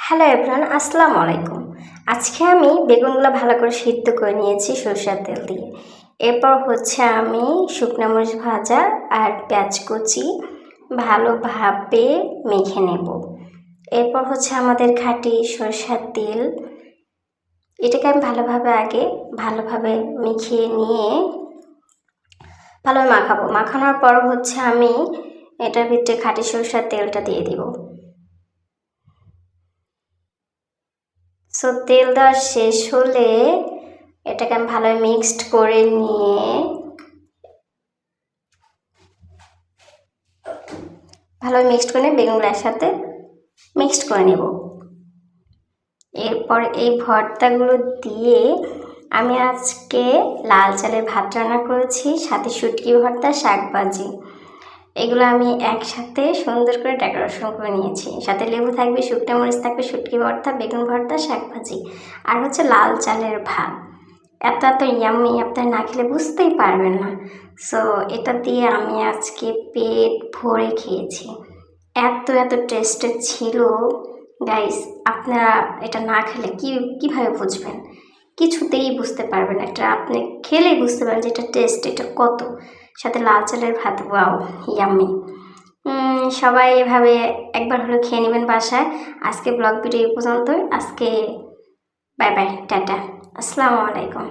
Hello everyone, আসসালামু আলাইকুম। আজকে আমি বেগুনগুলো ভালো করে সিদ্ধ করে নিয়েছি সরষের তেল দিয়ে। এরপর আমি শুকনো মরিচ ভাজা আর পেঁয়াজ কুচি ভালোভাবে মেখে নেব। এরপর আমাদের খাঁটি সরষের তেল, এটাকে আমি ভালোভাবে মিশিয়ে নিয়ে ভালোভাবে মাখাবো। মাখানোর পর আমি এটার ভিতরে খাঁটি সরষের তেলটা দিয়ে দিব। তেল দেওয়া শেষ হলে এটাকে আমি ভালোভাবে মিক্সড করে নিয়ে বেগুনগুলোর সাথে মিক্সড করে নেব। এরপর এই ভর্তাগুলো দিয়ে আমি আজকে লাল চালের ভাত রান্না করেছি, সাথে শুটকি ভর্তা, শাক ভাজি। এগুলো আমি একসাথে সুন্দর করে ডেকোরেশন করে নিয়েছি। সাথে লেবু থাকবে, শুকনো মরিচ থাকবে, শুটকি ভর্তা, বেগুন ভর্তা, শাক ভাজি, আর লাল চালের ভাত। এত ইয়াম্মি, আপনারা না খেলে বুঝতেই পারবেন না। এটা দিয়ে আমি আজকে পেট ভরে খেয়েছি। এত টেস্টেড ছিল গাইস, আপনারা এটা না খেলে কীভাবে বুঝবেন? কিছুতেই বুঝতে পারবেন না। এটা আপনি খেলেই বুঝতে পারবেন যে এটা টেস্ট, এটা কত। সাথে লাল চালের ভাত, ওয়াও ইয়াম্মি। সবাই এভাবে একবার হলেও খেয়ে নেবেন বাসায়। আজকে ব্লগ ভিডিও এই পর্যন্তই। আজকে বাই বাই, টাটা, আসসালামু আলাইকুম।